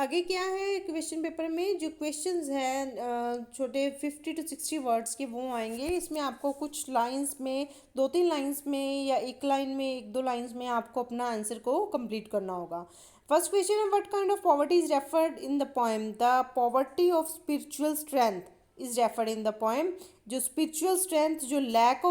आगे क्या है क्वेश्चन पेपर में जो क्वेश्चंस हैं छोटे 50 to 60 वर्ड्स के वो आएंगे। इसमें आपको कुछ लाइंस में, 2-3 लाइंस में या एक लाइन में, 1-2 लाइंस में आपको अपना आंसर को कंप्लीट करना होगा। फर्स्ट क्वेश्चन है, what kind of poverty is referred in the poem? The poverty of spiritual strength is referred in the poem. जो स्पिरिचुअल स्ट्रेंथ, जो लैक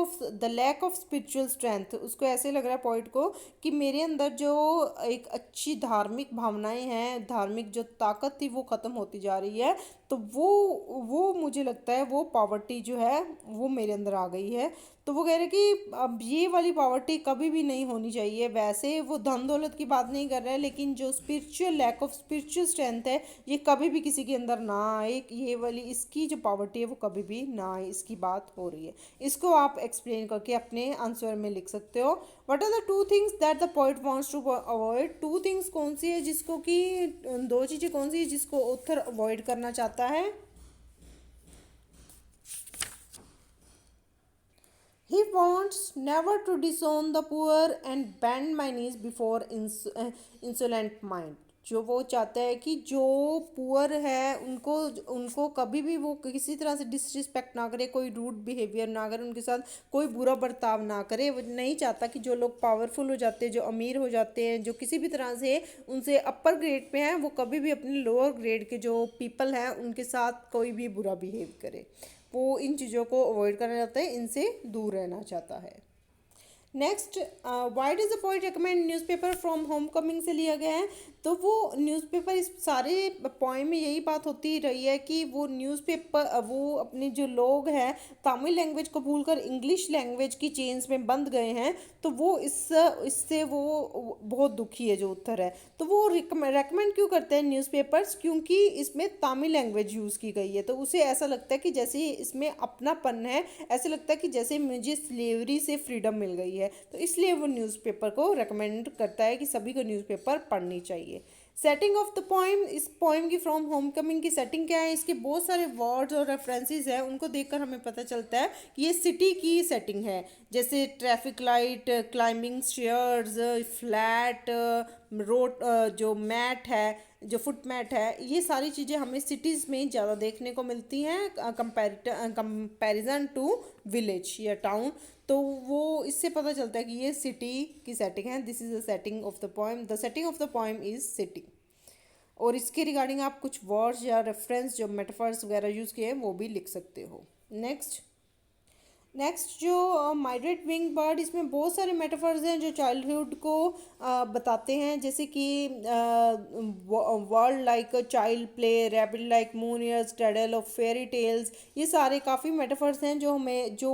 ऑफ स्पिरिचुअल स्ट्रेंथ, उसको ऐसे लग रहा है पोइट को कि मेरे अंदर जो एक अच्छी धार्मिक भावनाएं हैं, धार्मिक जो ताकत थी वो ख़त्म होती जा रही है। तो वो मुझे लगता है वो पावर्टी जो है वो मेरे अंदर आ गई है। तो वो कह रहे कि अब ये वाली पावर्टी कभी भी नहीं होनी चाहिए। वैसे वो धन दौलत की बात नहीं कर रहा है, लेकिन जो spiritual lack of spiritual strength है ये कभी भी किसी के अंदर ना आए। ये वाली इसकी जो पावर्टी है वो कभी भी ना आए, इसकी बात हो रही है। इसको आप एक्सप्लेन करके अपने आंसर में लिख सकते हो। What are the two things that the poet wants to avoid? Two things कौन सी है जिसको कि, दो चीज़ें कौन सी है जिसको ऑथर अवॉइड करना चाहता है? He wants never to disown the poor and bend my knees before insolent mind. जो वो चाहता है कि जो पुअर है उनको उनको कभी भी वो किसी तरह से डिसरिस्पेक्ट ना करे, कोई रूड बिहेवियर ना करे, उनके साथ कोई बुरा बर्ताव ना करे। वो नहीं चाहता कि जो लोग पावरफुल हो जाते हैं, जो अमीर हो जाते हैं, जो किसी भी तरह से उनसे अपर ग्रेड पे हैं, वो कभी भी अपने लोअर ग्रेड के जो पीपल हैं उनके साथ कोई भी बुरा बिहेव करे। वो इन चीज़ों को अवॉइड करना चाहता है, इनसे दूर रहना चाहता है। Next, why does the poet recommend newspaper from home coming से लिया गया है। तो वो न्यूज़पेपर, इस सारे पोइम में यही बात होती रही है कि वो न्यूज़पेपर, वो अपने जो लोग हैं तमिल लैंग्वेज को भूलकर इंग्लिश लैंग्वेज की चेन्स में बंध गए हैं। तो वो इससे वो बहुत दुखी है जो उत्तर है। तो वो रेकमेंड क्यों करते हैं न्यूज़पेपर्स? क्योंकि इसमें तमिल लैंग्वेज यूज़ की गई है। तो उसे ऐसा लगता है कि जैसे इसमें अपनापन है, ऐसे लगता है कि जैसे मुझे स्लेवरी से फ्रीडम मिल गई है। तो इसलिए वो न्यूज़पेपर को रेकमेंड करता है कि सभी को न्यूज़पेपर पढ़नी चाहिए। सेटिंग ऑफ द पोइम, इस पोइम की फ्रॉम होम कमिंग की सेटिंग क्या है? इसके बहुत सारे वर्ड्स और रेफरेंसेस हैं, उनको देखकर हमें पता चलता है कि ये सिटी की सेटिंग है। जैसे traffic light, climbing stairs, flat road, जो मैट है, जो फुट मैट है, ये सारी चीज़ें हमें सिटीज़ में ज़्यादा देखने को मिलती हैं कंपैरिजन टू विलेज या टाउन। तो वो इससे पता चलता है कि ये सिटी की सेटिंग है। This is the setting of the poem. The setting of the poem is city. और इसके रिगार्डिंग आप कुछ वर्ड्स या रेफरेंस जो मेटाफर्स वगैरह यूज़ किए हैं वो भी लिख सकते हो। नेक्स्ट जो माइग्रेट विंग बर्ड, इसमें बहुत सारे मेटाफर्स हैं जो चाइल्डहुड को बताते हैं। जैसे कि world like child play, rabbit like moon years, टेडल ऑफ फेरी टेल्स, ये सारे काफ़ी मेटाफर्स हैं जो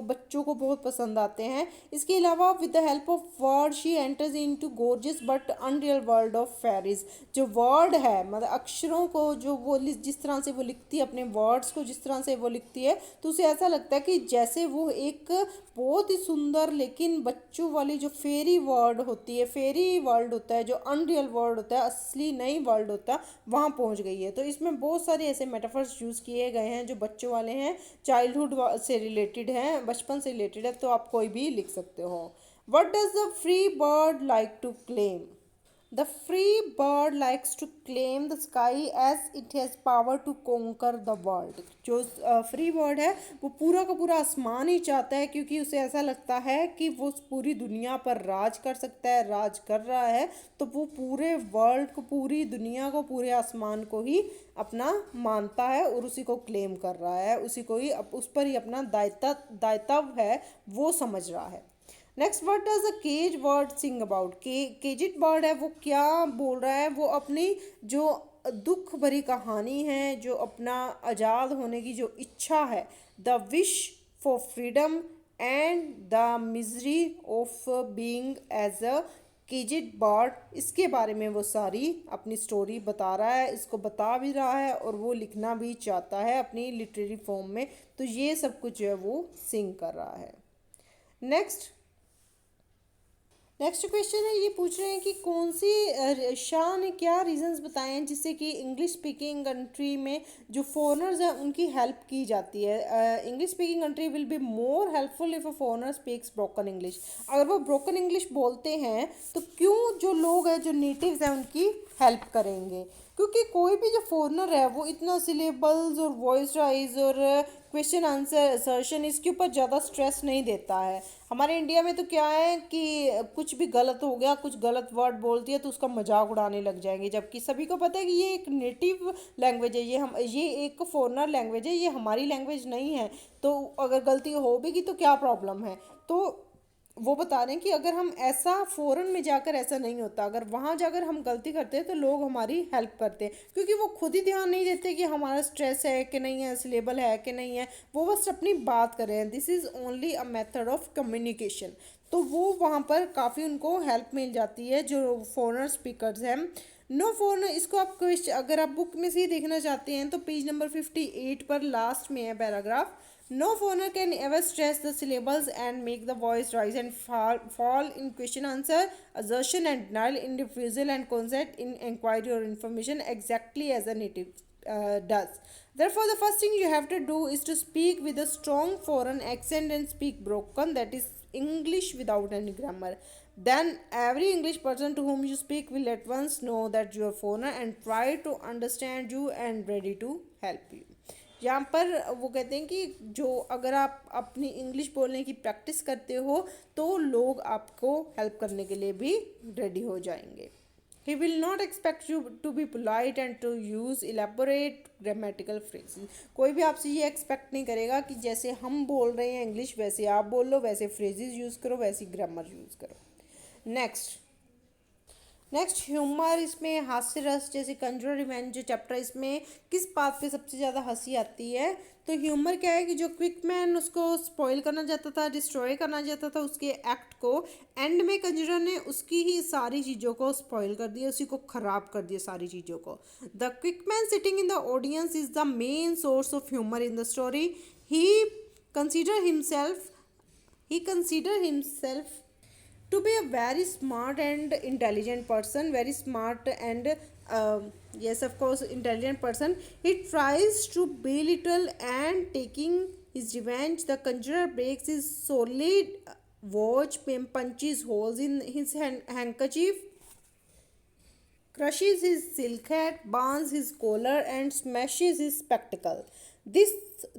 बच्चों को बहुत पसंद आते हैं। इसके अलावा with the help of word she enters into gorgeous but unreal world of fairies. जो वर्ड है, मतलब अक्षरों को जो वो जिस तरह से वो लिखती है, अपने वर्ड्स को जिस तरह से वो लिखती है, तो उसे ऐसा लगता है कि जैसे वो एक बहुत ही सुंदर लेकिन बच्चों वाली जो फेरी वर्ड होती है, फेरी वर्ल्ड होता है, जो अनरियल वर्ल्ड होता है, असली नई वर्ल्ड होता है, वहाँ पहुँच गई है। तो इसमें बहुत सारे ऐसे मेटाफर्स यूज़ किए गए हैं जो बच्चों वाले हैं, चाइल्डहुड से रिलेटेड हैं, बचपन से रिलेटेड है। तो आप कोई भी लिख सकते हो। What does the free bird like to claim? The free bird likes to claim the sky as it has power to conquer the world. जो फ्री बर्ड है वो पूरा का पूरा आसमान ही चाहता है, क्योंकि उसे ऐसा लगता है कि वो पूरी दुनिया पर राज कर सकता है, राज कर रहा है। तो वो पूरे वर्ल्ड को, पूरी दुनिया को, पूरे आसमान को ही अपना मानता है और उसी को क्लेम कर रहा है, उसी को ही उस पर ही अपना दायित्व है वो समझ रहा है। Next, word does a cage bird sing about? Caged bird है वो क्या बोल रहा है? वो अपनी जो दुख भरी कहानी है, जो अपना आज़ाद होने की जो इच्छा है, the wish for freedom and the misery of being as a caged bird, इसके बारे में वो सारी अपनी स्टोरी बता रहा है, इसको बता भी रहा है और वो लिखना भी चाहता है अपनी लिटरेरी फॉर्म में। तो ये सब कुछ जो है वो सिंग कर रहा है। नेक्स्ट क्वेश्चन है, ये पूछ रहे हैं कि कौन सी शाह ने क्या रीजंस बताए हैं जिससे कि इंग्लिश स्पीकिंग कंट्री में जो फॉरेनर्स हैं उनकी हेल्प की जाती है। English speaking country will be more helpful if a foreigner speaks broken English. अगर वो ब्रोकन इंग्लिश बोलते हैं तो क्यों जो लोग हैं, जो नेटिव्स हैं, उनकी हेल्प करेंगे, क्योंकि कोई भी जो फॉरेनर है वो इतना सिलेबल्स और वॉइस राइज और क्वेश्चन आंसर असर्शन इसके ऊपर ज़्यादा स्ट्रेस नहीं देता है। हमारे इंडिया में तो क्या है कि कुछ भी गलत हो गया, कुछ गलत वर्ड बोलती है तो उसका मजाक उड़ाने लग जाएंगे, जबकि सभी को पता है कि ये एक नेटिव लैंग्वेज है, ये एक फॉरेनर लैंग्वेज है, ये हमारी लैंग्वेज नहीं है। तो अगर गलती हो भी की तो क्या प्रॉब्लम है। तो वो बता रहे हैं कि अगर हम ऐसा फ़ॉरेन में जाकर ऐसा नहीं होता, अगर वहाँ जाकर हम गलती करते हैं तो लोग हमारी हेल्प करते हैं, क्योंकि वो खुद ही ध्यान नहीं देते कि हमारा स्ट्रेस है कि नहीं है, सिलेबल है कि नहीं है, वो बस अपनी बात कर रहे हैं। This is only a method of communication. तो वो वहाँ पर काफ़ी उनको हेल्प मिल जाती है जो फॉरेनर स्पीकर्स हैं। नो फोन, इसको आप क्वेश्चन अगर आप बुक में से ही देखना चाहते हैं तो पेज नंबर 58 पर लास्ट में है paragraph. No foreigner can ever stress the syllables and make the voice rise and fall in question answer, assertion and denial, in refusal and consent, in inquiry or information exactly as a native does. Therefore, the first thing you have to do is to speak with a strong foreign accent and speak broken, that is English without any grammar. Then every English person to whom you speak will at once know that you are foreigner and try to understand you and ready to help you. यहाँ पर वो कहते हैं कि जो अगर आप अपनी इंग्लिश बोलने की प्रैक्टिस करते हो तो लोग आपको हेल्प करने के लिए भी रेडी हो जाएंगे। He will not expect you to be polite and to use elaborate grammatical phrases. कोई भी आपसे ये एक्सपेक्ट नहीं करेगा कि जैसे हम बोल रहे हैं इंग्लिश वैसे आप बोल लो, वैसे फ्रेजेस यूज़ करो, वैसी ग्रामर यूज़ करो। नेक्स्ट ह्यूमर, इसमें हास्य रस, जैसे कंजूर रिवेंज जो चैप्टर, इसमें किस बात पे सबसे ज़्यादा हंसी आती है। तो ह्यूमर क्या है कि जो क्विक मैन उसको स्पॉइल करना चाहता था, डिस्ट्रॉय करना चाहता था उसके एक्ट को, एंड में कंजूरर ने उसकी ही सारी चीज़ों को स्पॉइल कर दिया, उसी को ख़राब कर दिया सारी चीज़ों को। The quick man sitting in the audience is the main source of humour in the story. He consider himself he consider himself to be a very smart and intelligent person, very smart and yes, of course, intelligent person. He tries to belittle and taking his revenge. The conjurer breaks his solid watch, punches holes in his handkerchief, crushes his silk hat, burns his collar, and smashes his spectacle. This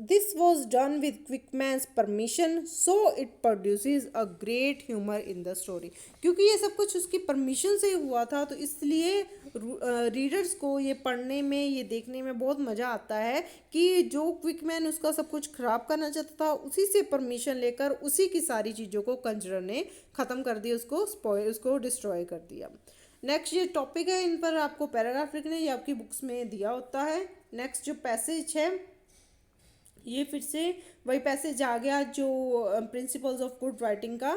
this was done with Quickman's permission, so it produces a great humor in the story. क्योंकि ये सब कुछ उसकी permission से हुआ था तो इसलिए रीडर्स को ये पढ़ने में, ये देखने में बहुत मज़ा आता है कि जो क्विकमैन उसका सब कुछ ख़राब करना चाहता था उसी से परमिशन लेकर उसी की सारी चीज़ों को कंजरर ने ख़त्म कर दिया, उसको डिस्ट्रॉय कर दिया। नेक्स्ट ये टॉपिक है, इन पर आपको पैराग्राफ लिखने, ये आपकी बुक्स में दिया होता है। नेक्स्ट जो पैसेज है ये फिर से वही पैसेज आ गया जो प्रिंसिपल्स ऑफ गुड राइटिंग का।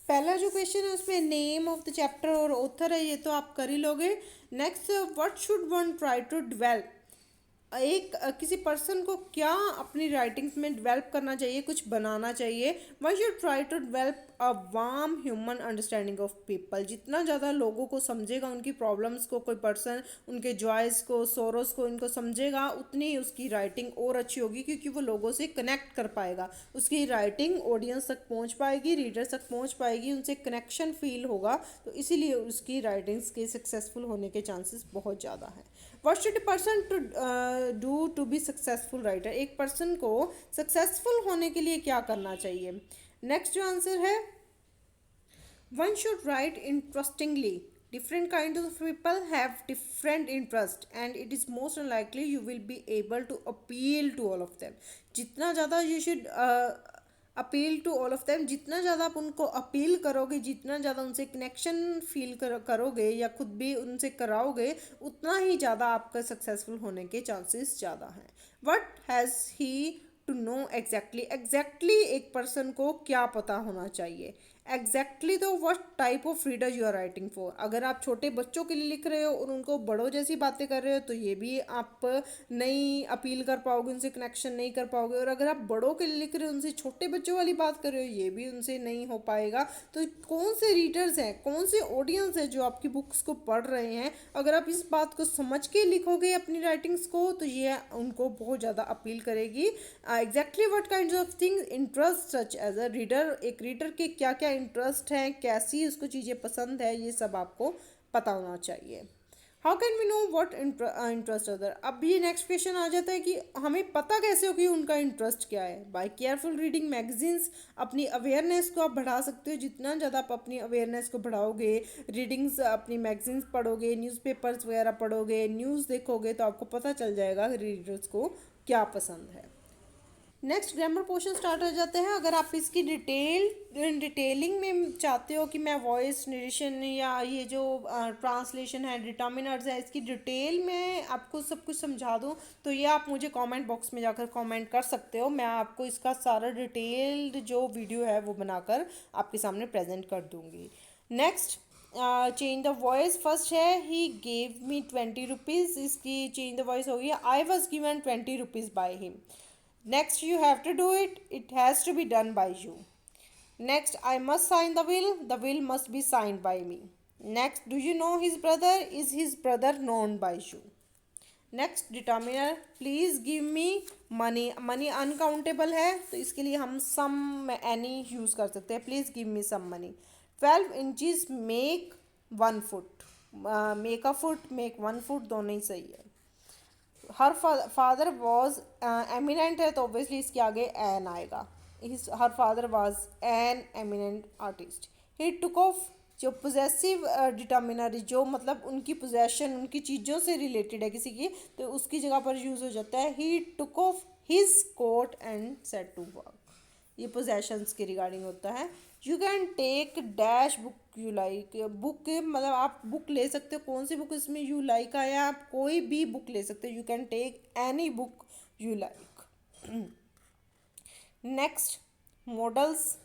पहला जो क्वेश्चन है उसमें नेम ऑफ द चैप्टर और ऑथर है, ये तो आप कर ही लोगे। Next, what should one try to develop, किसी पर्सन को क्या अपनी राइटिंग्स में डेवलप करना चाहिए, कुछ बनाना चाहिए। One should try to develop a warm human understanding of people. जितना ज़्यादा लोगों को समझेगा, उनकी प्रॉब्लम्स को, कोई पर्सन उनके जॉयज़ को, सोरोस को इनको समझेगा, उतनी ही उसकी राइटिंग और अच्छी होगी, क्योंकि वो लोगों से कनेक्ट कर पाएगा, उसकी राइटिंग ऑडियंस तक पहुंच पाएगी, रीडर्स तक पहुंच पाएगी, उनसे कनेक्शन फील होगा, तो इसीलिए उसकी राइटिंग्स के सक्सेसफुल होने के चांसेस बहुत ज़्यादा हैं। What should a person to do to be successful writer, एक पर्सन को सक्सेसफुल होने के लिए क्या करना चाहिए। नेक्स्ट जो आंसर है, one should write interestingly. Different kinds of people have different interest and it is most unlikely you will be able to appeal to all of them. जितना ज़्यादा you should appeal to all of them, जितना ज़्यादा आप उनको appeal करोगे, जितना ज़्यादा उनसे कनेक्शन फील करोगे या खुद भी उनसे कराओगे, उतना ही ज़्यादा आपका सक्सेसफुल होने के चांसेस ज़्यादा हैं। What has he to know exactly एक पर्सन को क्या पता होना चाहिए। एग्जैक्टली तो what type of reader you are writing for. अगर आप छोटे बच्चों के लिए लिख रहे हो और उनको बड़ों जैसी बातें कर रहे हो तो ये भी आप नहीं अपील कर पाओगे, उनसे कनेक्शन नहीं कर पाओगे। और अगर आप बड़ों के लिए लिख रहे हो, उनसे छोटे बच्चों वाली बात कर रहे हो, ये भी उनसे नहीं हो पाएगा। तो कौन से रीडर्स हैं, कौन से ऑडियंस है जो आपकी बुक्स को पढ़ रहे हैं, अगर आप इस बात को समझ के लिखोगे अपनी राइटिंग्स को तो ये उनको बहुत ज़्यादा अपील करेगी। Exactly what kind of things interest such as a reader, एक रीडर के क्या क्या इंटरेस्ट हैं, कैसी उसको चीज़ें पसंद है, ये सब आपको पता होना चाहिए। How can we know what interest other. अब ये नेक्स्ट क्वेश्चन आ जाता है कि हमें पता कैसे हो कि उनका इंटरेस्ट क्या है। बाय केयरफुल रीडिंग मैगजीन्स, अपनी अवेयरनेस को आप बढ़ा सकते हो। जितना ज़्यादा आप अपनी अवेयरनेस को बढ़ाओगे, रीडिंग्स अपनी मैगजीन्स पढ़ोगे, न्यूज़पेपर्स वगैरह पढ़ोगे, न्यूज़ देखोगे, तो आपको पता चल जाएगा रीडर्स को क्या पसंद है। नेक्स्ट ग्रामर पोर्शन स्टार्ट हो जाते हैं। अगर आप इसकी डिटेलिंग में चाहते हो कि मैं वॉइस नरेशन या ये जो ट्रांसलेशन है, डिटर्मिनर्स है, इसकी डिटेल में आपको सब कुछ समझा दूँ, तो ये आप मुझे कमेंट बॉक्स में जाकर कमेंट कर सकते हो। मैं आपको इसका सारा डिटेल्ड जो वीडियो है वो बनाकर आपके सामने प्रेजेंट कर दूँगी। Next change the voice first है, ही गेव मी 20 रुपीज़। इसकी चेंज द वॉइस होगी, I was given 20 rupees by him. Next, you have to do it. It has to be done by you. Next, I must sign the will. The will must be signed by me. Next, do you know his brother? Is his brother known by you? Next, determiner. Please give me money. Money uncountable है, तो इसके लिए हम some any use कर सकते हैं. Please give me some money. 12 inches make 1 foot. Make a foot, make 1 foot, दोनों ही सही है। हर फादर वॉज एमिनेंट है, तो ऑब्वियसली इसके आगे एन आएगा। Her father was an eminent artist. He took of, जो पोजेसिव डिटर्मिनर, जो मतलब उनकी पोजेशन, उनकी चीज़ों से रिलेटेड है किसी की, तो उसकी जगह पर यूज़ हो जाता है he took off his coat and set to work. ये पोजेशंस के रिगार्डिंग होता है। You can take dash book you like. Book मतलब आप बुक ले सकते हो, कौन सी बुक इसमें यू लाइक आया, आप कोई भी बुक ले सकते हो। You can take any book you like. Next, modals.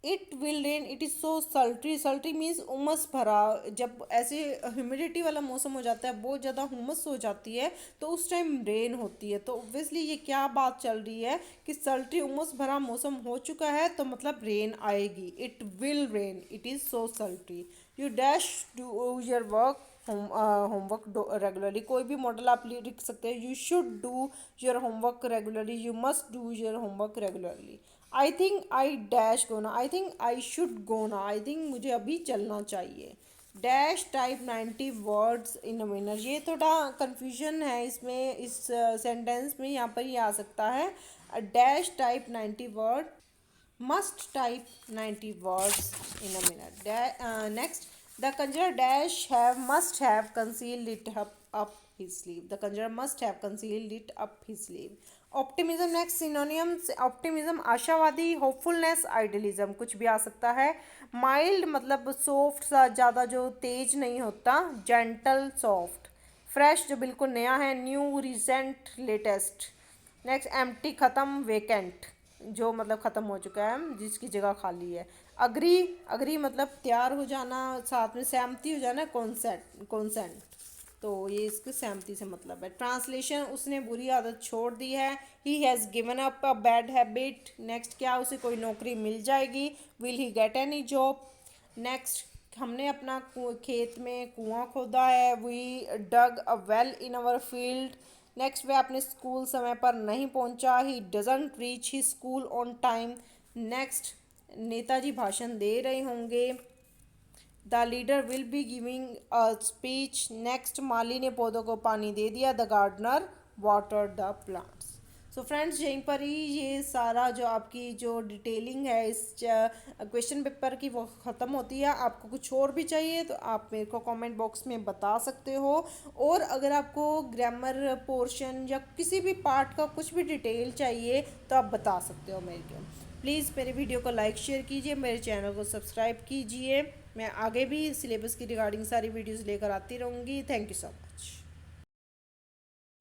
It will rain, it is so sultry. Sultry means उमस भरा। जब ऐसे ह्यूमिडिटी वाला मौसम हो जाता है, बहुत ज़्यादा हुमस हो जाती है, तो उस टाइम रेन होती है। तो ऑब्वियसली ये क्या बात चल रही है कि सल्ट्री उमस भरा मौसम हो चुका है, तो मतलब रेन आएगी। It will rain, it is so सल्ट्री। You dash do your work, homework regularly. कोई भी मॉडल आप लिख सकते हैं। You should do your homework regularly, you must do your homework regularly. I think I dash gonna, I think I should gonna, I think मुझे अभी चलना चाहिए। Dash type 90 words in a minute. ये थोड़ा कन्फ्यूजन है इसमें, इस sentence में यहाँ पर ये आ सकता है। Dash type 90 word, must type 90 words in a minute. Next, the conjurer dash have must have concealed it up his sleeve. The conjurer must have concealed it up his sleeve. Optimism next synonyms. Optimism आशावादी, hopefulness idealism, कुछ भी आ सकता है। Mild मतलब soft सा, ज़्यादा जो तेज नहीं होता। Gentle soft। Fresh जो बिल्कुल नया है। New recent latest। Next, empty खत्म, वेकेंट जो मतलब ख़त्म हो चुका है, जिसकी जगह खाली है। अग्री, अग्री मतलब तैयार हो जाना, साथ में सहमति हो जाना, कॉन्सेंट, तो ये इसके सहमति से मतलब है। ट्रांसलेशन, उसने बुरी आदत छोड़ दी है। He has given up a bad habit. Next, क्या उसे कोई नौकरी मिल जाएगी। Will he get any job. Next, हमने अपना खेत में कुआं खोदा है। We dug a well in our field. Next, वह अपने स्कूल समय पर नहीं पहुंचा। He doesn't reach he school on time. Next, नेताजी भाषण दे रहे होंगे। The leader will be giving a speech. Next, माली ने पौधों को पानी दे दिया। The gardener water the plants. So friends, यहीं पर ही ये सारा जो आपकी जो डिटेलिंग है इस क्वेश्चन पेपर की वो ख़त्म होती है। आपको कुछ और भी चाहिए तो आप मेरे को कमेंट बॉक्स में बता सकते हो। और अगर आपको ग्रामर पोर्शन या किसी भी पार्ट का कुछ भी डिटेल चाहिए तो आप बता सकते हो मेरे को। प्लीज़ मेरे वीडियो को लाइक शेयर कीजिए, मेरे चैनल को सब्सक्राइब कीजिए। मैं आगे भी सिलेबस की रिगार्डिंग सारी वीडियोज़ लेकर आती रहूँगी। Thank you so much.